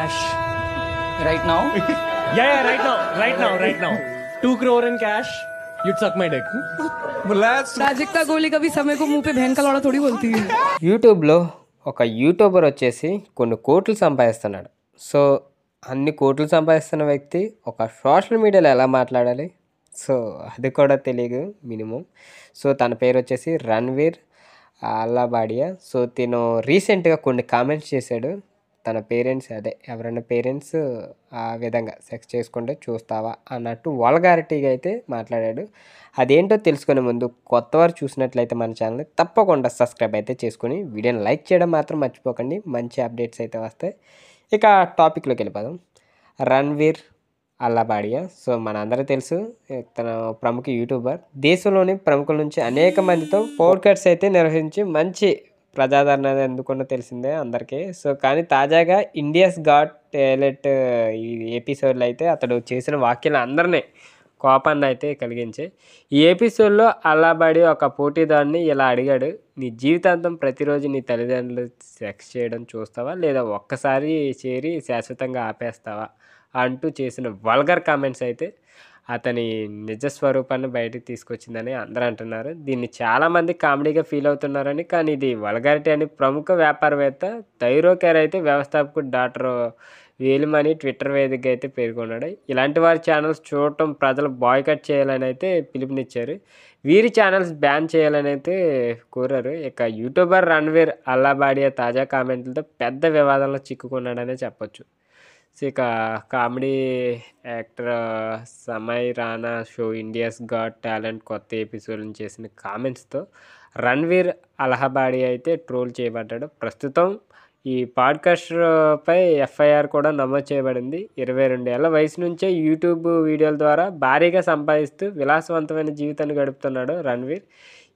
cash right now. Yeah, right now. 2 crore in cash, you'd suck my dick. राजिकता गोली कभी समय को मुंह पे बहन का लौड़ा थोड़ी बोलती है. యూట్యూబ్లో ఒక యూట్యూబర్ వచ్చేసి కొన్ని కోట్లు సంపాదిస్తున్నాడు. సో అన్ని కోట్లు సంపాదిస్తున్న వ్యక్తి ఒక సోషల్ మీడియాలో ఎలా మాట్లాడాలి, సో అది కూడా తెలియదు మినిమం. సో తన పేరు వచ్చేసి రణ్వీర్ అల్లాబాడియా. సో తిను రీసెంట్గా కొన్ని కామెంట్స్ చేశాడు. తన పేరెంట్స్ ఎవరైనా పేరెంట్స్ ఆ విధంగా సెక్స్ చేసుకుంటే చూస్తావా అన్నట్టు వల్గారిటీగా అయితే మాట్లాడాడు. అదేంటో తెలుసుకునే ముందు కొత్తవారు చూసినట్లయితే మన ఛానల్ని తప్పకుండా సబ్స్క్రైబ్ అయితే చేసుకుని వీడియోని లైక్ చేయడం మాత్రం మర్చిపోకండి. మంచి అప్డేట్స్ అయితే వస్తాయి. ఇక టాపిక్లోకి వెళ్ళిపోదాం. రణ్వీర్ అల్లాబాడియా. సో మనందరూ తెలుసు, తన ప్రముఖ యూట్యూబర్. దేశంలోని ప్రముఖుల నుంచి అనేక మందితో పోడ్కాస్ట్స్ అయితే నిర్వహించి మంచి ప్రజాదరణ అందుకున్న తెలిసిందే అందరికీ. సో కానీ తాజాగా ఇండియాస్ గాట్ టాలెంట్ ఈ ఎపిసోడ్లో అయితే అతడు చేసిన వ్యాఖ్యలు అందరినీ కోపాన్ని అయితే కలిగించాయి. ఈ ఎపిసోడ్లో అల్లాబాడి ఒక పోటీదారుని ఇలా అడిగాడు, నీ జీవితాంతం ప్రతిరోజు నీ తల్లిదండ్రులు సెక్స్ చేయడం చూస్తావా లేదా ఒక్కసారి చేరి శాశ్వతంగా ఆపేస్తావా అంటూ చేసిన వల్గర్ కామెంట్స్ అయితే అతని నిజ స్వరూపాన్ని బయటకు తీసుకొచ్చిందని అందరూ అంటున్నారు. దీన్ని చాలామంది కామెడీగా ఫీల్ అవుతున్నారని, కానీ ఇది వల్గారిటీ అని ప్రముఖ వ్యాపారవేత్త థైరోకేర్ అయితే వ్యవస్థాపకుడు డాక్టర్ వేలుమణి ట్విట్టర్ వేదికగా అయితే పేర్కొన్నాడు. ఇలాంటి వారి ఛానల్స్ చూడటం ప్రజలు బాయ్కట్ చేయాలని అయితే పిలుపునిచ్చారు. వీరి ఛానల్స్ బ్యాన్ చేయాలని అయితే కోరారు. ఇక యూట్యూబర్ రణ్వీర్ అల్లాబాడియా తాజా కామెంట్లతో పెద్ద వివాదంలో చిక్కుకున్నాడనే చెప్పొచ్చు. సో ఇక comedy actor Samay Raina show India's Got Talent కొత్త ఎపిసోడ్ చేసిన కామెంట్స్తో రణ్వీర్ అల్లాబాడియా అయితే ట్రోల్ చేయబడ్డాడు. ప్రస్తుతం ఈ పాడ్కాస్ట్పై ఎఫ్ఐఆర్ కూడా నమోదు చేయబడింది. 22 ఏళ్ల వయసు నుంచే యూట్యూబ్ వీడియోల ద్వారా భారీగా సంపాదిస్తూ విలాసవంతమైన జీవితాన్ని గడుపుతున్నాడు రణ్వీర్.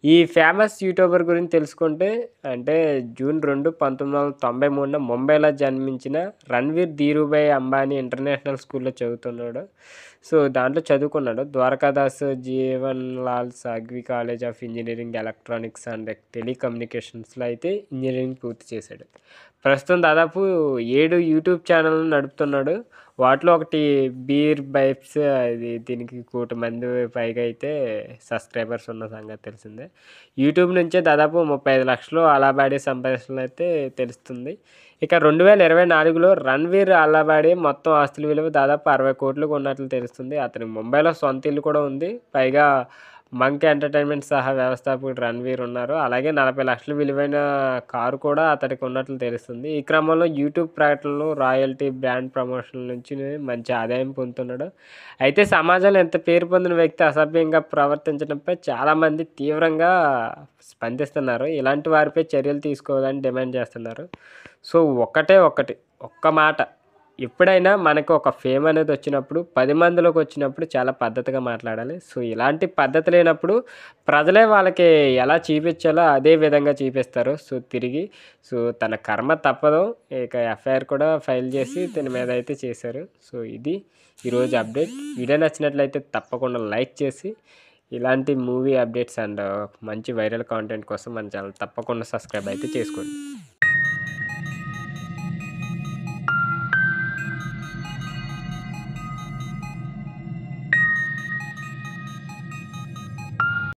ఈ ఫేమస్ యూట్యూబర్ గురించి తెలుసుకుంటే అంటే జూన్ 2, 1993 ముంబైలో జన్మించిన రణ్వీర్ ధీరుభాయ్ అంబానీ ఇంటర్నేషనల్ స్కూల్లో చదువుతున్నాడు. సో దాంట్లో చదువుకున్నాడు. Dwarkadas Jeevan Lal Sanghvi college of engineering electronics and టెలికమ్యూనికేషన్స్లో అయితే ఇంజనీరింగ్ పూర్తి చేశాడు. ప్రస్తుతం దాదాపు 7 యూట్యూబ్ ఛానల్ నడుపుతున్నాడు. వాటిలో ఒకటి బీర్ బైప్స్, అది దీనికి 1 కోటి మంది పైగా అయితే సబ్స్క్రైబర్స్ ఉన్న సంగతి తెలిసిందే. యూట్యూబ్ నుంచే దాదాపు 35 లక్షలు అల్లాబాడి సంపాదించడం అయితే తెలుస్తుంది. ఇక 2024లో రణ్వీర్ అల్లాబాడి మొత్తం ఆస్తుల విలువ దాదాపు 60 కోట్లకు ఉన్నట్లు తెలుస్తుంది. అతనికి ముంబైలో సొంత ఇల్లు కూడా ఉంది. పైగా మంక్ ఎంటర్టైన్మెంట్ సహా వ్యవస్థాపకుడు రణ్వీర్ ఉన్నారు. అలాగే 40 లక్షల విలువైన కారు కూడా అతడికి ఉన్నట్లు తెలుస్తుంది. ఈ క్రమంలో యూట్యూబ్ ప్రకటనలు, రాయల్టీ, బ్రాండ్ ప్రమోషన్ల నుంచి మంచి ఆదాయం పొందుతున్నాడు. అయితే సమాజంలో ఎంత పేరు పొందిన వ్యక్తి అసభ్యంగా ప్రవర్తించడంపై చాలామంది తీవ్రంగా స్పందిస్తున్నారు. ఇలాంటి వారిపై చర్యలు తీసుకోవాలని డిమాండ్ చేస్తున్నారు. సో ఒక్క మాట, ఎప్పుడైనా మనకు ఒక ఫేమ్ అనేది వచ్చినప్పుడు 10 మందిలోకి వచ్చినప్పుడు చాలా పద్ధతిగా మాట్లాడాలి. సో ఇలాంటి పద్ధతి లేనప్పుడు ప్రజలే వాళ్ళకి ఎలా చూపించాలో అదే విధంగా చూపిస్తారు. సో తిరిగి తన కర్మ తప్పదు. ఇక ఎఫ్ఐఆర్ కూడా ఫైల్ చేసి తన మీద అయితే చేశారు. సో ఇది ఈరోజు అప్డేట్. వీడియో నచ్చినట్లయితే తప్పకుండా లైక్ చేసి ఇలాంటి మూవీ అప్డేట్స్ అండ్ మంచి వైరల్ కాంటెంట్ కోసం మన ఛానల్ తప్పకుండా సబ్స్క్రైబ్ అయితే చేసుకోండి.